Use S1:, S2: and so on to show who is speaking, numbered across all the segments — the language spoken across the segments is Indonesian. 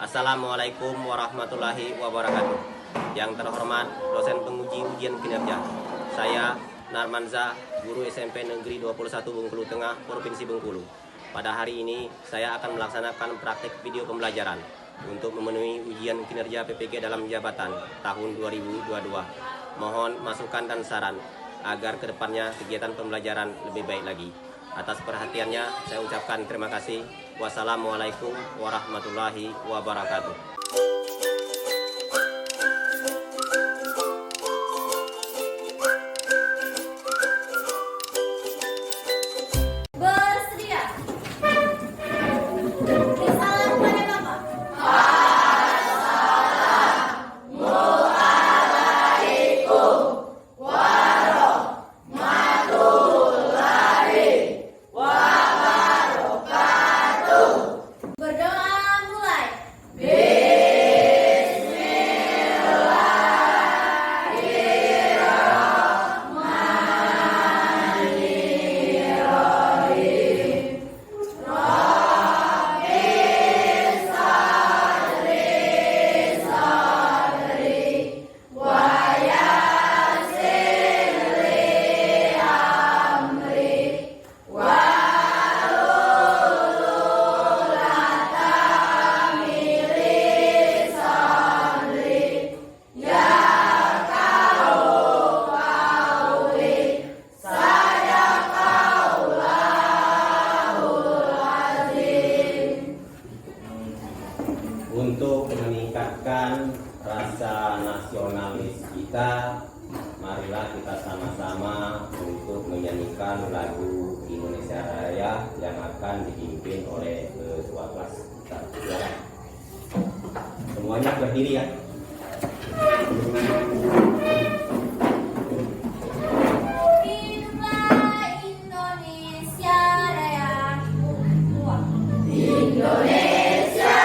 S1: Assalamualaikum warahmatullahi wabarakatuh. Yang terhormat dosen penguji ujian kinerja, saya Narmanza, guru SMP Negeri 21 Bengkulu Tengah, Provinsi Bengkulu. Pada hari ini saya akan melaksanakan praktik video pembelajaran untuk memenuhi ujian kinerja PPG dalam jabatan tahun 2022. Mohon masukan dan saran agar kedepannya kegiatan pembelajaran lebih baik lagi. Atas perhatiannya saya ucapkan terima kasih. Wassalamualaikum warahmatullahi wabarakatuh. Untuk meningkatkan rasa nasionalis kita, marilah kita sama-sama untuk menyanyikan lagu Indonesia Raya yang akan dipimpin oleh ketua kelas kita. Semuanya berdiri ya.
S2: Hiduplah Indonesia Raya. Indonesia.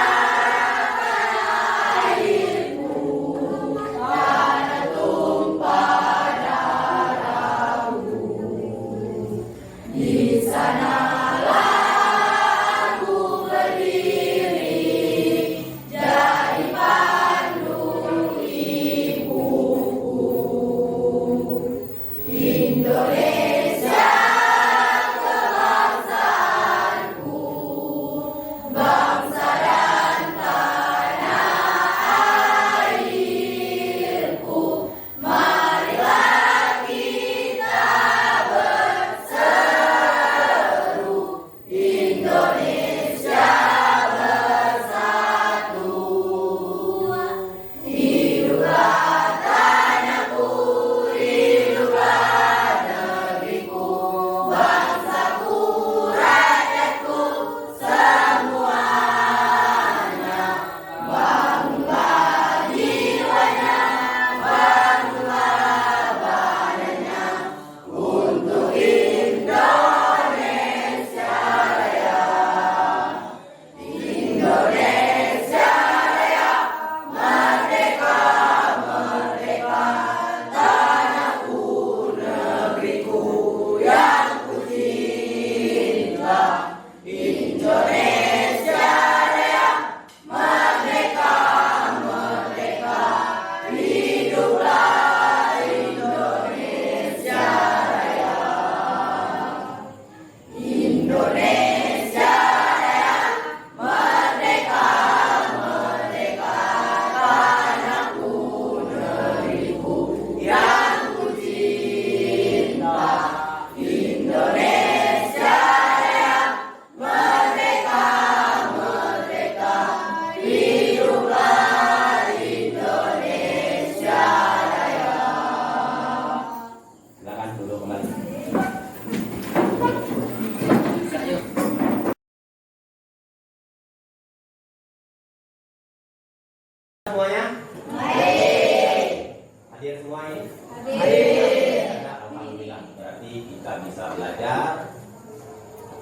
S1: Semuanya? Baik. Hadir semuanya? Hadir. Alhamdulillah, berarti kita bisa belajar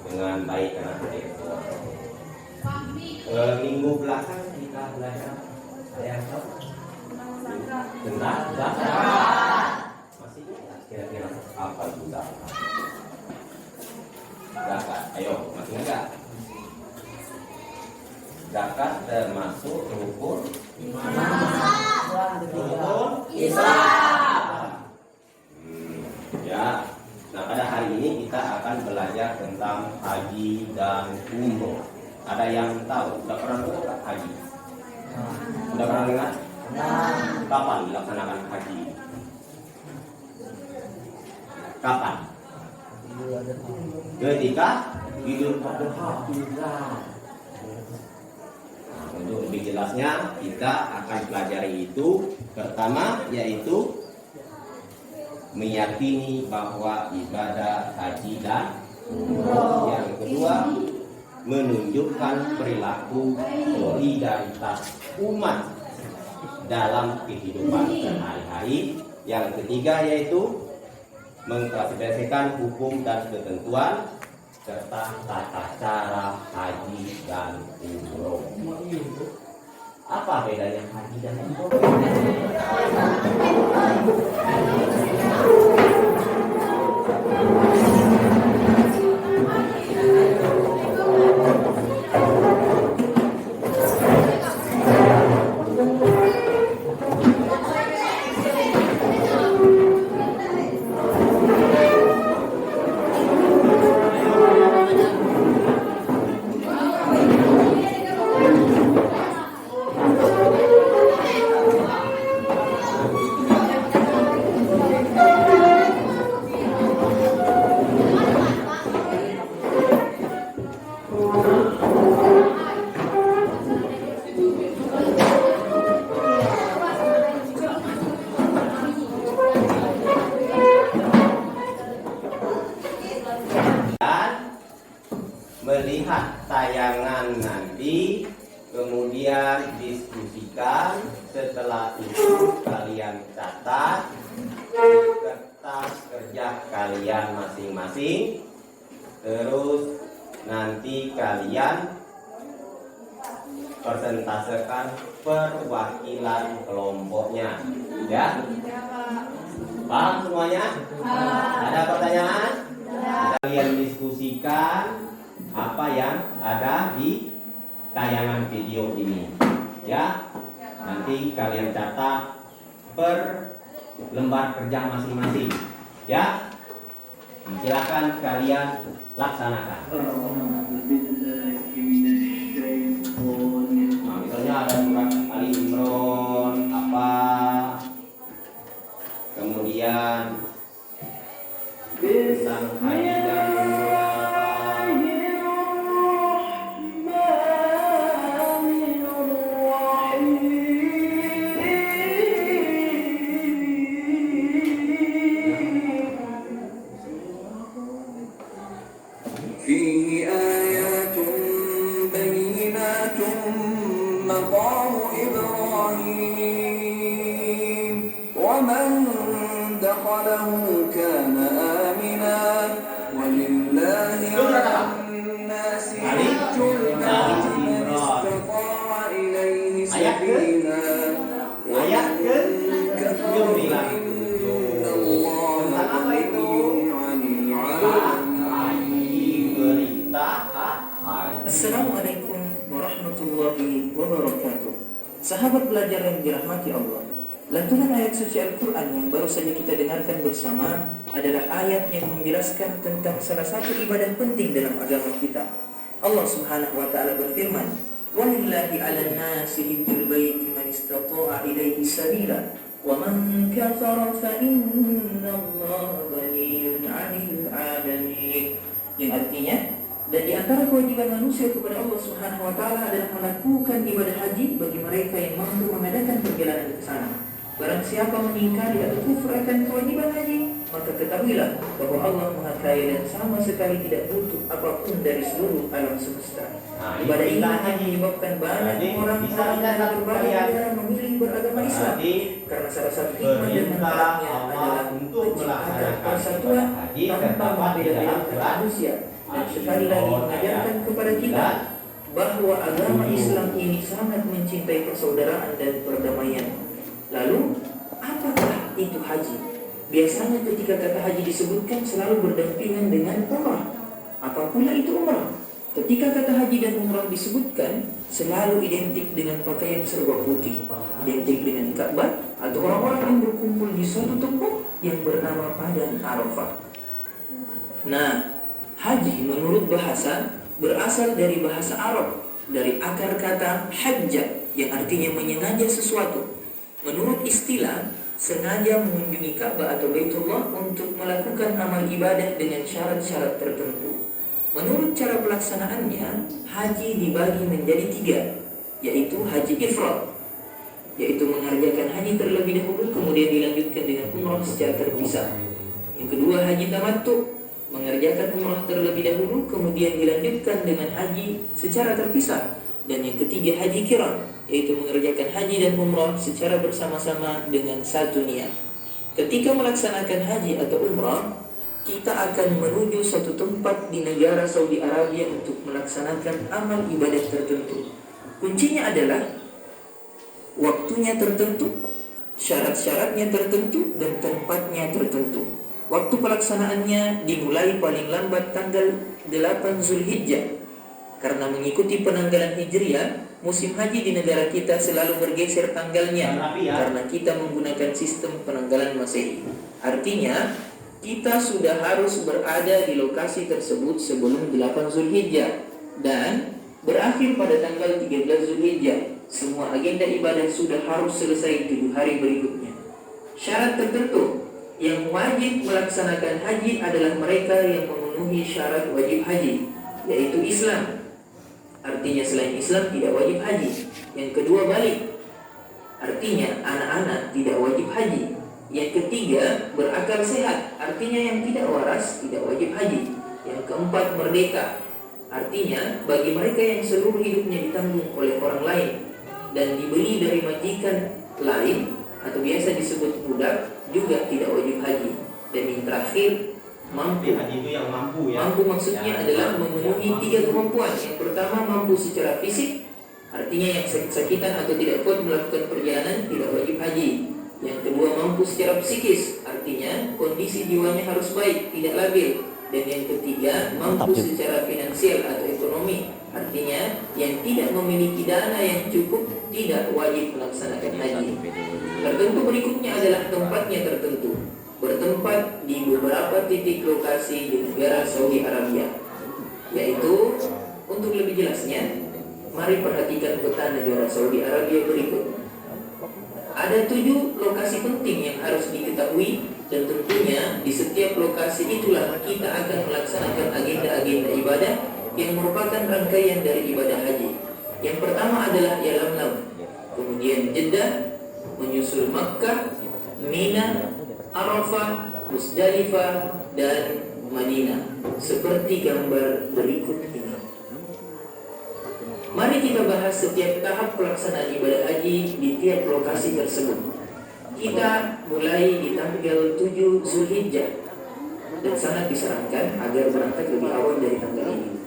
S1: dengan baik karena hadir semua. Minggu belakang kita belajar saya tahu tentang zakat. Masih kira-kira apa itu zakat? Zakat, ayo masih enggak? Zakat termasuk rukun ya. Nah, pada hari ini kita akan belajar tentang haji dan umroh. Ada yang tahu? Sudah pernah dengar haji? Sudah pernah dengar? Kapan dilaksanakan haji? Kapan? Ketika Idul Adha. Untuk lebih jelasnya kita akan pelajari itu. Pertama yaitu meyakini bahwa ibadah haji dan umroh. Yang kedua, menunjukkan perilaku solidaritas umat dalam kehidupan sehari-hari. Yang ketiga yaitu mengklasifikasikan hukum dan ketentuan serta tata cara haji dan umroh. Apa bedanya haji dan umroh? Melihat tayangan nanti, kemudian diskusikan. Setelah itu kalian catat di kertas kerja kalian masing-masing. Terus nanti kalian persentasekan perwakilan kelompoknya, ya. Paham semuanya? Ada pertanyaan? Kalian diskusikan apa yang ada di tayangan video ini, ya. Nanti kalian catat per lembar kerja masing-masing, ya. Silakan kalian laksanakan. Nah, misalnya ada surat Ali Imran apa, kemudian tentang haji dan umroh apa.
S3: فيه آيات بينات مقام إبراهيم ومن دخله كان آمنا ولله على الناس حج البيت من استطاع إليه سبيلا ومن كفر فإن الله غني عن العالمين.
S4: Assalamualaikum warahmatullahi wabarakatuh. Sahabat belajar yang dirahmati Allah, lantunan ayat suci Al-Quran yang baru saja kita dengarkan bersama adalah ayat yang menjelaskan tentang salah satu ibadah penting dalam agama kita. Allah Subhanahu wa ta'ala berfirman, "Walillahi 'alan nasi hijjul baiti man istata'a ilaihi sabila wa man kafara fa innallaha ghaniyyun 'anil 'alamin." Yang artinya, dan di antara kewajiban manusia kepada Allah Subhanahu wa ta'ala adalah melakukan ibadah haji bagi mereka yang mampu mengadakan perjalanan ke sana. Barang siapa mengingkari atau kufur akan kewajiban haji, maka ketahuilah bahwa Allah Maha Kaya dan sama sekali tidak butuh apapun dari seluruh alam semesta. Ibadah ini hanya menyebabkan banyak orang dari berbagai negara memilih beragama Islam, karena salah satu hikmah dan manfaatnya adalah menciptakan persatuan tanpa membeda-bedakan manusia. Dan sekali lagi mengajarkan kepada kita bahwa agama Islam ini sangat mencintai persaudaraan dan perdamaian. Lalu, apakah itu haji? Biasanya ketika kata haji disebutkan selalu berdampingan dengan umrah. Apa pula itu umrah? Ketika kata haji dan umrah disebutkan, selalu identik dengan pakaian serba putih, identik dengan Ka'bah atau orang-orang yang berkumpul di suatu tempat yang bernama Padang Arafah. Nah, haji menurut bahasa berasal dari bahasa Arab, dari akar kata hajja yang artinya menyengaja sesuatu. Menurut istilah, sengaja mengunjungi Ka'bah atau Baitullah untuk melakukan amal ibadah dengan syarat-syarat tertentu. Menurut cara pelaksanaannya, haji dibagi menjadi 3, yaitu haji ifrad, yaitu mengerjakan haji terlebih dahulu kemudian dilanjutkan dengan umrah secara terpisah. Yang kedua, haji tamattu, mengerjakan umrah terlebih dahulu kemudian dilanjutkan dengan haji secara terpisah. Dan yang ketiga, haji qiran, yaitu mengerjakan haji dan umrah secara bersama-sama dengan satu niat. Ketika melaksanakan haji atau umrah, kita akan menuju suatu tempat di negara Saudi Arabia untuk melaksanakan amal ibadah tertentu. Kuncinya adalah waktunya tertentu, syarat-syaratnya tertentu, dan tempatnya tertentu. Waktu pelaksanaannya dimulai paling lambat tanggal 8 Zulhijjah. Karena mengikuti penanggalan Hijriah, musim haji di negara kita selalu bergeser tanggalnya karena kita menggunakan sistem penanggalan Masehi. Artinya, kita sudah harus berada di lokasi tersebut sebelum 8 Zulhijjah dan berakhir pada tanggal 13 Zulhijjah. Semua agenda ibadah sudah harus selesai 7 hari berikutnya. Syarat tertentu yang wajib melaksanakan haji adalah mereka yang memenuhi syarat wajib haji, yaitu Islam. Artinya selain Islam tidak wajib haji. Yang kedua, balik, artinya anak-anak tidak wajib haji. Yang ketiga, berakal sehat, artinya yang tidak waras tidak wajib haji. Yang keempat, merdeka, artinya bagi mereka yang seluruh hidupnya ditanggung oleh orang lain dan dibeli dari majikan lain atau biasa disebut budak juga tidak wajib haji. Dan yang terakhir, mampu.
S1: Haji itu yang mampu ya.
S4: Mampu maksudnya adalah memenuhi 3 kemampuan. Yang pertama, mampu secara fisik, artinya yang sakit-sakitan atau tidak kuat melakukan perjalanan tidak wajib haji. Yang kedua, mampu secara psikis, artinya kondisi jiwanya harus baik, tidak labil. Dan yang ketiga, mampu secara finansial atau ekonomi, artinya yang tidak memiliki dana yang cukup tidak wajib melaksanakan haji. Tertentu berikutnya adalah tempatnya tertentu, bertempat di beberapa titik lokasi di negara Saudi Arabia. Yaitu, untuk lebih jelasnya, mari perhatikan peta negara Saudi Arabia berikut. Ada 7 lokasi penting yang harus diketahui dan tentunya di setiap lokasi itulah kita akan melaksanakan agenda-agenda ibadah yang merupakan rangkaian dari ibadah haji. Yang pertama adalah Yalamlam, kemudian Jeddah, menyusul Makkah, Mina, Arafah, Musdalifah, dan Madinah, seperti gambar berikut ini. Mari kita bahas setiap tahap pelaksanaan ibadah haji di tiap lokasi tersebut. Kita mulai di tanggal 7 Zulhijjah dan sangat disarankan agar berangkat lebih awal dari tanggal ini.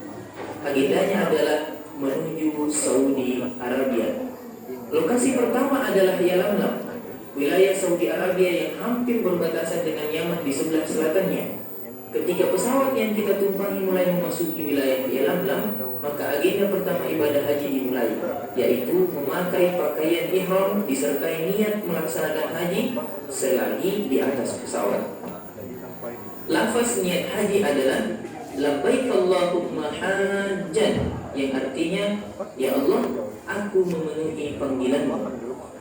S4: Agendanya adalah menuju Saudi Arabia. Lokasi pertama adalah Yalamlam, wilayah Saudi Arabia yang hampir berbatasan dengan Yaman di sebelah selatannya. Ketika pesawat yang kita tumpangi mulai memasuki wilayah Yalamlam, maka agenda pertama ibadah haji dimulai, yaitu memakai pakaian ihram disertai niat melaksanakan haji selagi di atas pesawat. Lafaz niat haji adalah labbaik Allahumma hajjan, yang artinya, ya Allah, aku memenuhi panggilanmu.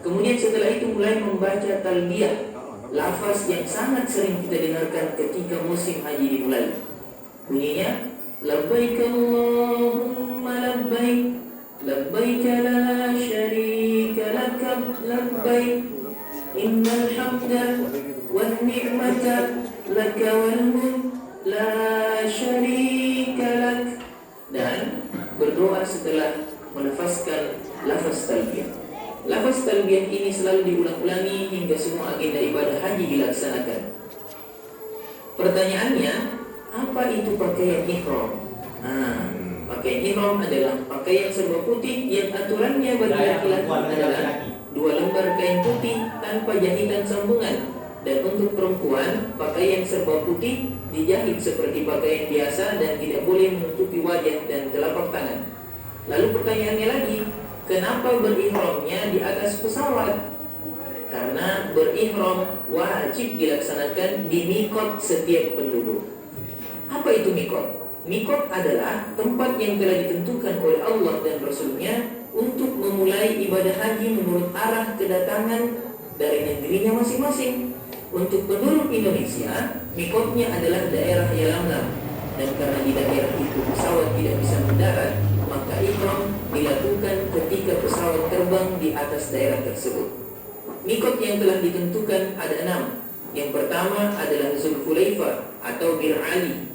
S4: Kemudian setelah itu mulai membaca talbiyah, lafaz yang sangat sering kita dengarkan ketika musim haji dimulai. Bunyinya, labbaik Allahumma labbaik, labbaik la syarika laka labbaik, innal hamda wan ni'mata laka wal mulk la syarika lak. Dan berdoa setelah menafaskan lafaz talbiyah. Lafaz talbiyah ini selalu diulang-ulangi hingga semua agenda ibadah haji dilaksanakan. Pertanyaannya, apa itu pakaian ihram? Pakaian ihram adalah pakaian serba putih yang aturannya bagi laki-laki adalah 2 lembar kain putih tanpa jahitan sambungan Dan untuk perempuan, pakaian serba putih dijahit seperti pakaian biasa dan tidak boleh menutupi wajah dan telapak tangan. Lalu pertanyaannya lagi, kenapa berihramnya di atas pesawat? Karena berihram wajib dilaksanakan di mikot setiap penduduk. Apa itu mikot? Mikot adalah tempat yang telah ditentukan oleh Allah dan Rasul-Nya untuk memulai ibadah haji menurut arah kedatangan dari negerinya masing-masing. Untuk penduduk Indonesia, mikotnya adalah daerah Yalamlam. Dan karena di daerah itu pesawat tidak bisa mendarat, maka ihram dilakukan ketika pesawat terbang di atas daerah tersebut. Mikot yang telah ditentukan ada 6. Yang pertama adalah Zulhulaifah atau Bir Ali.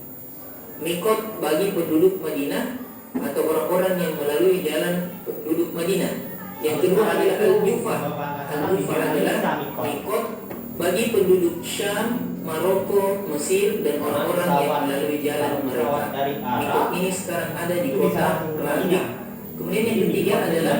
S4: Mikot bagi penduduk Madinah atau orang-orang yang melalui jalan penduduk Madinah. Yang kedua adalah Al-Jufah. Al-Jufah adalah mikot bagi penduduk Syam, Maroko, Mesir, dan orang-orang yang melalui jalan mereka. Mikot ini sekarang ada di kota Rabi. Kemudian yang ketiga adalah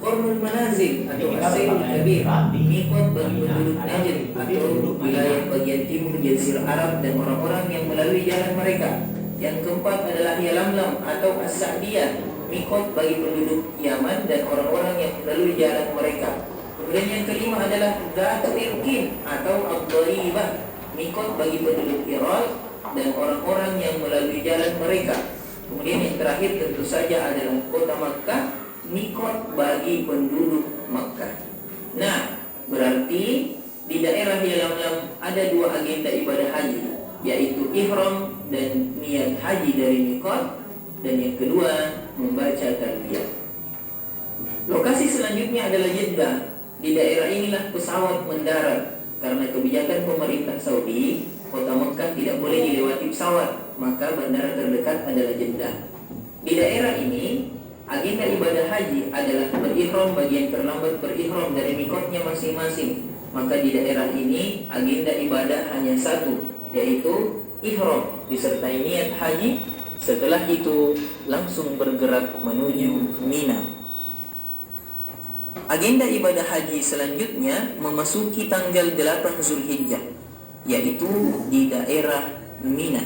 S4: Qarnul Manazil atau As-Sayyidul Kabir, mikot bagi penduduk Najd atau wilayah bagian timur Jazirah Arab dan orang-orang yang melalui jalan mereka. Yang keempat adalah Yalamlam atau As-Sa'diyah, mikot bagi penduduk Yaman dan orang-orang yang melalui jalan mereka. Kemudian yang kelima adalah Dhatul Irqin atau Ad-Daribah, mikot bagi penduduk Iraq dan orang-orang yang melalui jalan mereka. Kemudian yang terakhir tentu saja adalah kota Makkah, mikot bagi penduduk Makkah. Nah, berarti di daerah Yalamlam ada 2 agenda ibadah haji, yaitu ihram dan niat haji dari mikot, dan yang kedua membaca talbiyah. Lokasi selanjutnya adalah Jeddah. Di daerah inilah pesawat mendarat. Karena kebijakan pemerintah Saudi, kota Mekah tidak boleh dilewati pesawat, maka bandara terdekat adalah Jeddah. Di daerah ini, agenda ibadah haji adalah berihram bagian terlambat berihram dari mikotnya masing-masing. Maka di daerah ini agenda ibadah hanya 1, yaitu ihram disertai niat haji. Setelah itu langsung bergerak menuju Mina. Agenda ibadah haji selanjutnya memasuki tanggal 8 Zulhijjah, yaitu di daerah Mina.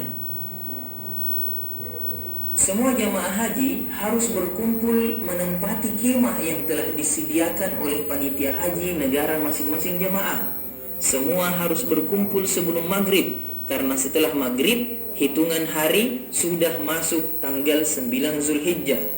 S4: Semua jamaah haji harus berkumpul menempati kemah yang telah disediakan oleh panitia haji negara masing-masing jamaah. Semua harus berkumpul sebelum maghrib, karena setelah maghrib hitungan hari sudah masuk tanggal 9 Zulhijjah.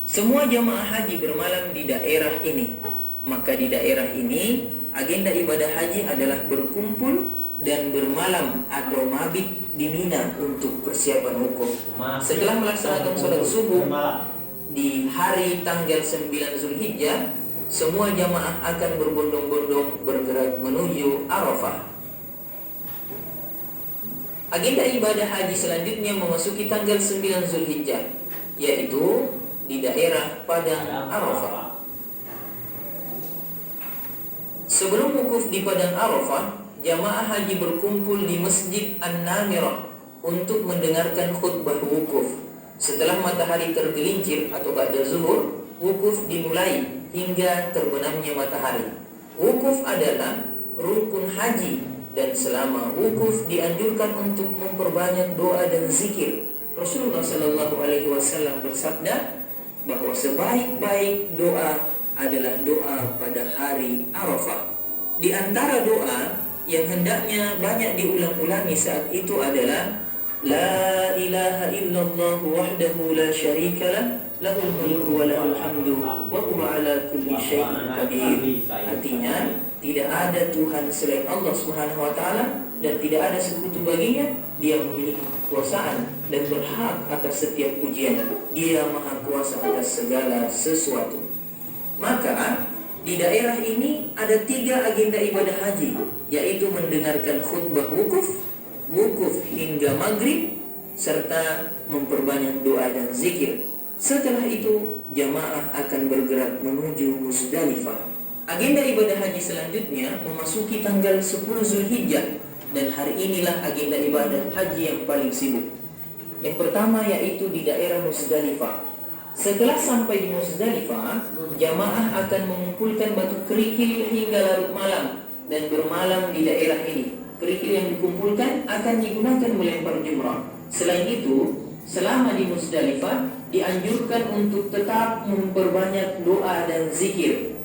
S4: Semua jamaah haji bermalam di daerah ini. Maka di daerah ini agenda ibadah haji adalah berkumpul dan bermalam atau mabit di Mina untuk persiapan wukuf. Setelah melaksanakan sholat subuh di hari tanggal 9 Zulhijjah, semua jamaah akan berbondong-bondong bergerak menuju Arafah. Agenda ibadah haji selanjutnya memasuki tanggal 9 Zulhijjah, yaitu di daerah Padang Arafah. Sebelum wukuf di Padang Arafah, jamaah haji berkumpul di Masjid An-Namirah untuk mendengarkan khutbah wukuf. Setelah matahari tergelincir atau ba'da zuhur, wukuf dimulai hingga terbenamnya matahari. Wukuf adalah rukun haji, dan selama wukuf dianjurkan untuk memperbanyak doa dan zikir. Rasulullah SAW bersabda bahwa sebaik-baik doa adalah doa pada hari Arafah. Di antara doa yang hendaknya banyak diulang-ulangi saat itu adalah La ilaha illallah wahdahu la syarikalah, lahul mulku wa lahul hamdu wa huwa ala kulli syai'in qadir. Artinya, tidak ada Tuhan selain Allah Subhanahu wa taala dan tidak ada sekutu baginya. Dia memiliki kekuasaan dan berhak atas setiap pujian. Dia maha kuasa atas segala sesuatu. Maka di daerah ini ada 3 agenda ibadah haji, yaitu mendengarkan khutbah wukuf hingga maghrib, serta memperbanyak doa dan zikir. Setelah itu jamaah akan bergerak menuju Muzdalifah. Agenda ibadah haji selanjutnya memasuki tanggal 10 Zulhijjah, dan hari inilah agenda ibadah haji yang paling sibuk. Yang pertama yaitu di daerah Muzdalifah. Setelah sampai di Muzdalifah, jamaah akan mengumpulkan batu kerikil hingga larut malam dan bermalam di daerah ini. Kerikil yang dikumpulkan akan digunakan melempar jumrah. Selain itu, selama di Musdalifah dianjurkan untuk tetap memperbanyak doa dan zikir,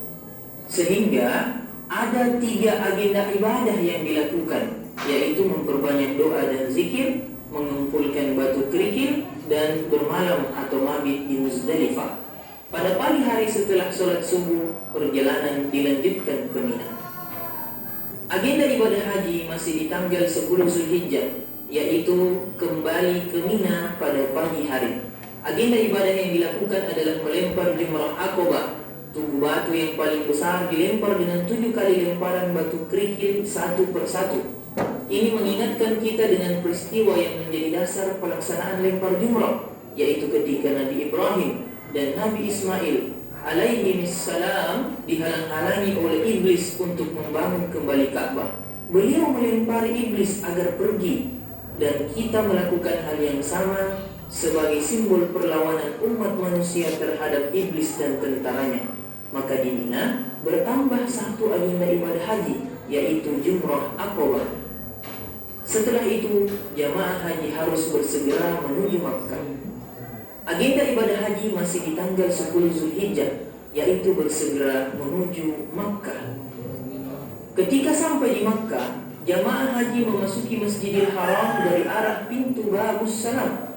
S4: sehingga ada 3 agenda ibadah yang dilakukan, yaitu memperbanyak doa dan zikir, mengumpulkan batu kerikil, dan bermalam atau mabit di Musdalifah. Pada pagi hari setelah sholat subuh, perjalanan dilanjutkan ke Mina. Agenda ibadah haji masih di tanggal 10 Zulhijjah, yaitu kembali ke Mina pada pagi hari. Agenda ibadah yang dilakukan adalah melempar jumrah Aqabah. Tugu batu yang paling besar dilempar dengan 7 kali lemparan batu kerikil satu persatu. Ini mengingatkan kita dengan peristiwa yang menjadi dasar pelaksanaan lempar jumrah, yaitu ketika Nabi Ibrahim dan Nabi Ismail alaihimissalam dihalang-halangi oleh iblis untuk membangun kembali Ka'bah. Beliau melempari iblis agar pergi, dan kita melakukan hal yang sama sebagai simbol perlawanan umat manusia terhadap iblis dan tentaranya. Maka di Mina bertambah 1 agenda ibadah haji, yaitu jumrah Aqabah. Setelah itu, jamaah haji harus bersegera menuju Makkah. Agenda ibadah haji masih di tanggal 10 Zulhijjah, yaitu bersegera menuju Makkah. Ketika sampai di Makkah, jamaah haji memasuki Masjidil Haram dari arah pintu Babus Salam.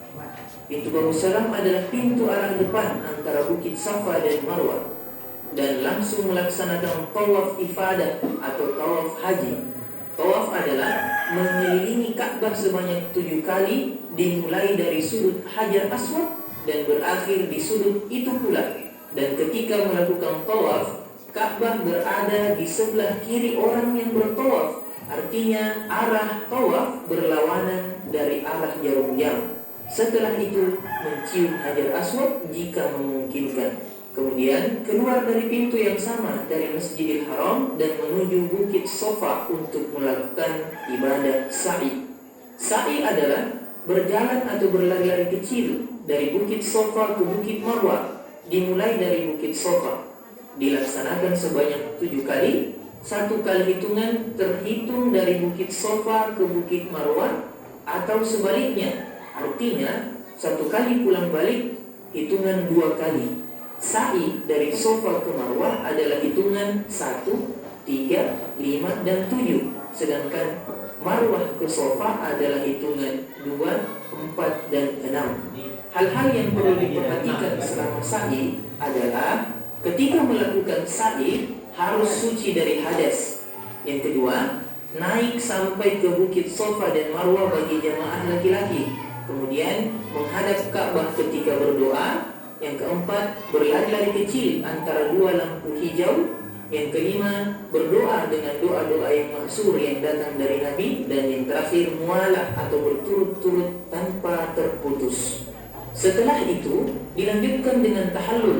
S4: Pintu Babus Salam adalah pintu arah depan antara Bukit Safa dan Marwah, dan langsung melaksanakan tawaf ifadah atau tawaf haji. Tawaf adalah mengelilingi Ka'bah sebanyak 7 kali, dimulai dari sudut Hajar Aswad dan berakhir di sudut itu pula. Dan ketika melakukan tawaf, Ka'bah berada di sebelah kiri orang yang bertawaf. Artinya arah tawaf berlawanan dari arah jarum jam. Setelah itu mencium Hajar Aswad jika memungkinkan. Kemudian keluar dari pintu yang sama dari Masjidil Haram dan menuju Bukit Safa untuk melakukan ibadah sa'i. Sa'i adalah berjalan atau berlari-lari kecil dari Bukit Safa ke Bukit Marwah. Dimulai dari Bukit Safa, dilaksanakan sebanyak 7 kali. 1 kali hitungan terhitung dari Bukit Safa ke Bukit Marwah, atau sebaliknya. Artinya 1 kali pulang balik, hitungan 2 kali. Sa'i dari Safa ke Marwah adalah hitungan 1, 3, 5, dan 7. Sedangkan Marwah ke Safa adalah hitungan 2, 4, dan 6. Hal-hal yang perlu diperhatikan selama sa'i adalah ketika melakukan sa'i harus suci dari hadas. Yang kedua, naik sampai ke Bukit Safa dan Marwah bagi jamaah laki-laki. Kemudian menghadap Ka'bah ketika berdoa. Yang keempat, berlari-lari kecil antara 2 lampu hijau. Yang kelima, berdoa dengan doa-doa yang maksur yang datang dari Nabi. Dan yang terakhir, mualah atau berturut-turut tanpa terputus. Setelah itu dilanjutkan dengan tahallul.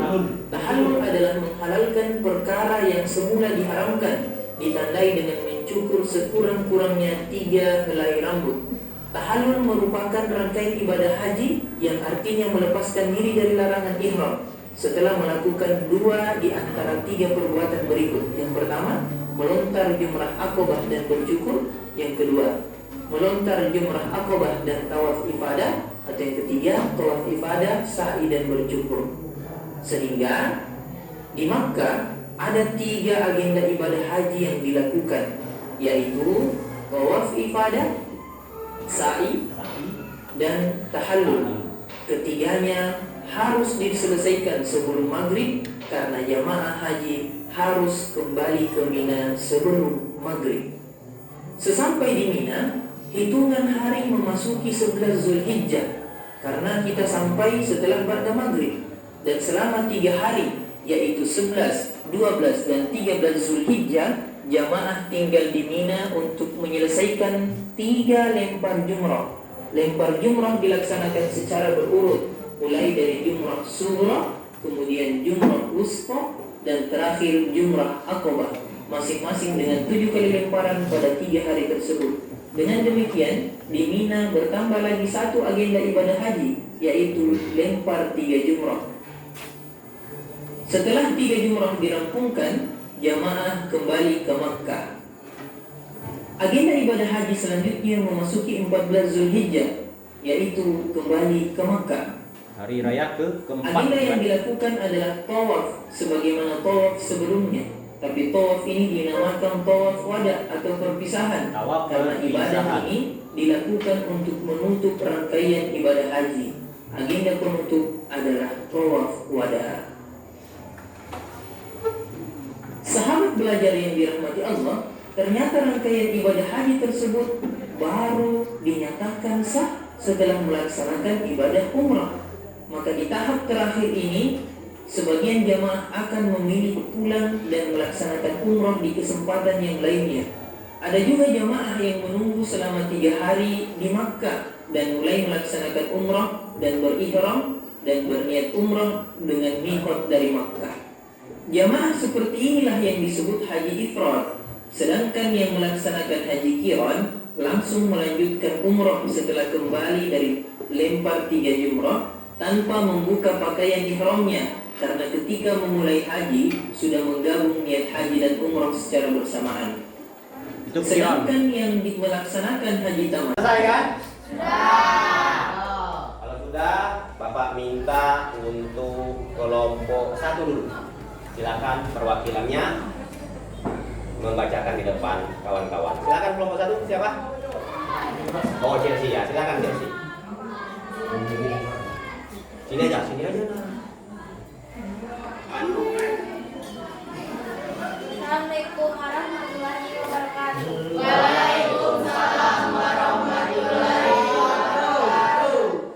S4: Tahallul adalah menghalalkan perkara yang semula diharamkan, ditandai dengan mencukur sekurang-kurangnya 3 helai rambut. Tahallul merupakan rangkaian ibadah haji yang artinya melepaskan diri dari larangan ihram setelah melakukan 2 di antara 3 perbuatan berikut. Yang pertama, melontar jumrah Aqabah dan bercukur. Yang kedua, melontar jumrah Aqabah dan tawaf ifadah. Atau yang ketiga, tawaf ifadah, sa'i, dan bercukur. Sehingga di Makkah ada 3 agenda ibadah haji yang dilakukan, yaitu tawaf ifadah, sa'i, dan tahallul. Ketiganya harus diselesaikan sebelum maghrib, karena jamaah haji harus kembali ke Mina sebelum maghrib. Sesampai di Mina, hitungan hari memasuki 11 Zulhijjah, karena kita sampai setelah ba'da maghrib. Dan selama 3 hari, yaitu 11, 12, dan 13 Zulhijjah, jamaah tinggal di Mina untuk menyelesaikan 3 lempar jumrah. Lempar jumrah dilaksanakan secara berurut, mulai dari jumrah sughra, kemudian jumrah wusta, dan terakhir jumrah Aqabah, masing-masing dengan 7 kali lemparan pada 3 hari tersebut. Dengan demikian, di Mina bertambah lagi 1 agenda ibadah haji, yaitu lempar 3 jumrah. Setelah 3 jumrah dirampungkan, jamaah kembali ke Makkah. Agenda ibadah haji selanjutnya memasuki 14 Zulhijjah, yaitu kembali ke Makkah.
S1: Hari raya keempat.
S4: Agenda yang dilakukan adalah tawaf sebagaimana tawaf sebelumnya. Tapi tawaf ini dinamakan tawaf wada atau perpisahan
S1: Tawaf
S4: karena ibadah
S1: perpisahan.
S4: ini dilakukan untuk menutup rangkaian ibadah haji. Agenda penutup adalah tawaf wada. Sahabat belajar yang dirahmati Allah, ternyata rangkaian ibadah haji tersebut baru dinyatakan sah setelah melaksanakan ibadah umrah. Maka di tahap terakhir ini, sebagian jamaah akan memilih pulang dan melaksanakan umrah di kesempatan yang lainnya. Ada juga jamaah yang menunggu selama 3 hari di Makkah dan mulai melaksanakan umrah dan berihram dan berniat umrah dengan miqat dari Makkah. Jamaah seperti inilah yang disebut haji ifrad. Sedangkan yang melaksanakan haji qiran langsung melanjutkan umrah setelah kembali dari lempar 3 jumrah tanpa membuka pakaian ihramnya, karena ketika memulai haji sudah menggabung niat haji dan umrah secara bersamaan.
S1: Itu qiran.
S4: Sedangkan yang melaksanakan haji tamattu.
S1: Selesai kan? Kalau sudah, Bapak minta untuk kelompok 1 dulu. Silakan perwakilannya membacakan di depan kawan-kawan. Silakan kelompok 1 siapa? Oh, Chelsea ya. Silakan Chelsea. Sini aja nah.
S2: Assalamualaikum warahmatullahi wabarakatuh.
S5: Waalaikumsalam warahmatullahi wabarakatuh.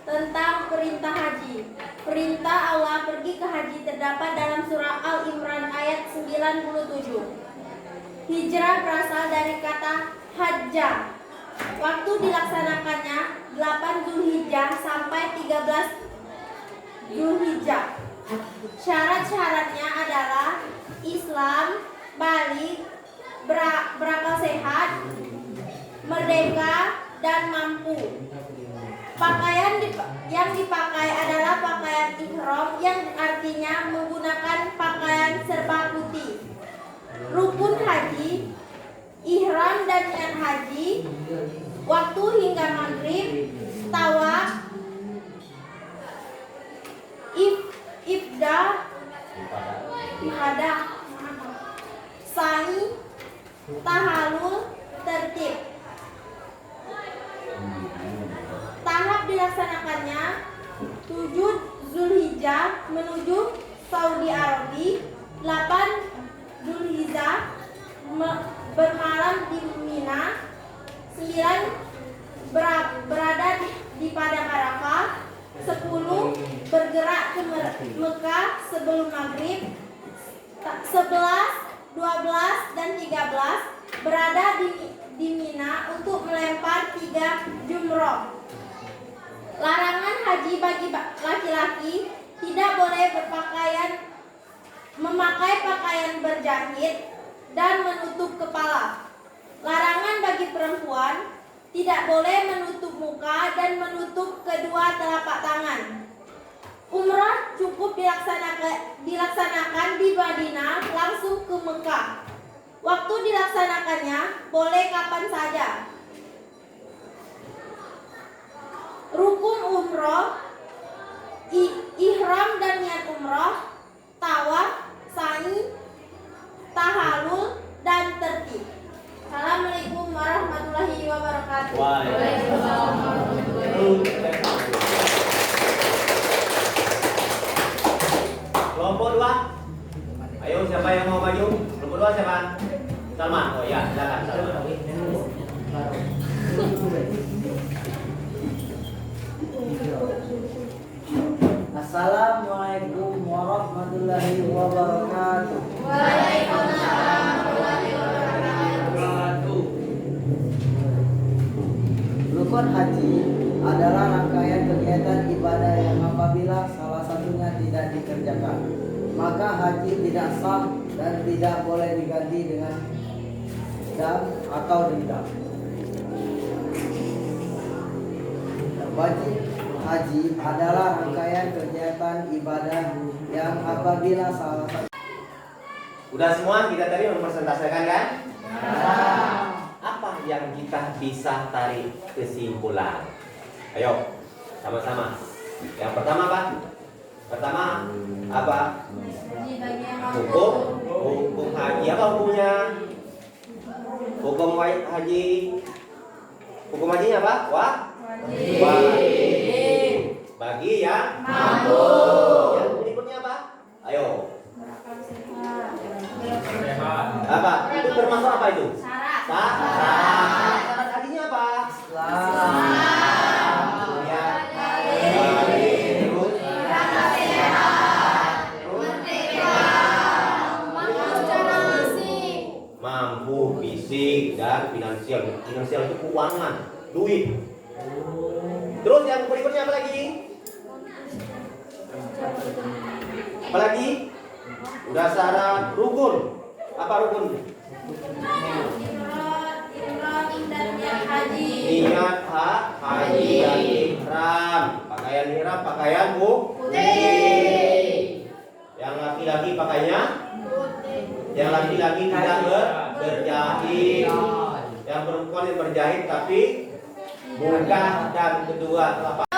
S2: Tentang perintah haji. Perintah Allah pergi ke haji terdapat dalam surah Al-Imran ayat 97. Hijrah berasal dari kata hajjah. Waktu dilaksanakannya 8 Zulhijjah sampai 13 Zulhijjah. Syarat-syaratnya adalah Islam, balik, berakal sehat, merdeka, dan mampu. Pakaian yang dipakai adalah pakaian ihram yang artinya menggunakan pakaian serba putih. Rukun haji, ihram dan niat haji, waktu hingga maghrib, tawaf, ibadah, sa'i, tahalul, tertib. Tahap dilaksanakannya 7 Zulhijjah menuju Saudi Arabia, 8 Zulhijjah bermalam di Mina, 9 berada di Padang Arafah, 10 bergerak ke Mekah sebelum maghrib, 11, 12, dan 13 berada di Mina untuk melempar 3 jumroh. Larangan haji bagi laki-laki tidak boleh memakai pakaian berjahit dan menutup kepala. Larangan bagi perempuan tidak boleh menutup muka dan menutup kedua telapak tangan. Umrah cukup dilaksanakan di Madinah langsung ke Mekah. Waktu dilaksanakannya boleh kapan saja. Rukun umrah, ihram dan niat umrah, tawaf, sa'i, tahalul, dan tertib. Assalamualaikum warahmatullahi wabarakatuh.
S1: Waalaikumsalam warahmatullahi wabarakatuh. Kelompok 2. Ayo, siapa yang mau maju? Kelompok 2 siapa? Salman. Oh ya, silakan Salman.
S5: Assalamualaikum warahmatullahi wabarakatuh.
S2: Waalaikumsalam warahmatullahi wabarakatuh.
S5: Rukun haji adalah rangkaian kegiatan ibadah yang apabila salah satunya tidak dikerjakan, maka haji tidak sah dan tidak boleh diganti dengan dam atau dendam. Wajib haji adalah rangkaian kegiatan ibadah yang apabila salah satu.
S1: Udah semua kita tadi mempresentasikan kan? Apa yang kita bisa tarik kesimpulan? Ayo, sama-sama. Yang pertama apa? Pertama apa? Hukum haji. Apa hukumnya? Hukum haji. Hukum hajinya apa? Wajib. Bagi yang mampu. Yang berikutnya apa? Ayo. Apa? Itu termasuk apa itu?
S2: Syarat.
S1: Syarat hajinya apa? Ya. Mampu fisik dan finansial. Finansial itu keuangan, duit. Terus yang berikutnya apa lagi? Apa lagi? Udah syarat rukun. Apa rukun? Niat haji dan ihram. Pakaian ihram, pakaian putih. Yang laki-laki pakainya yang laki-laki tidak berjahit. Yang perempuan yang berjahit tapi buka dan kedua telapak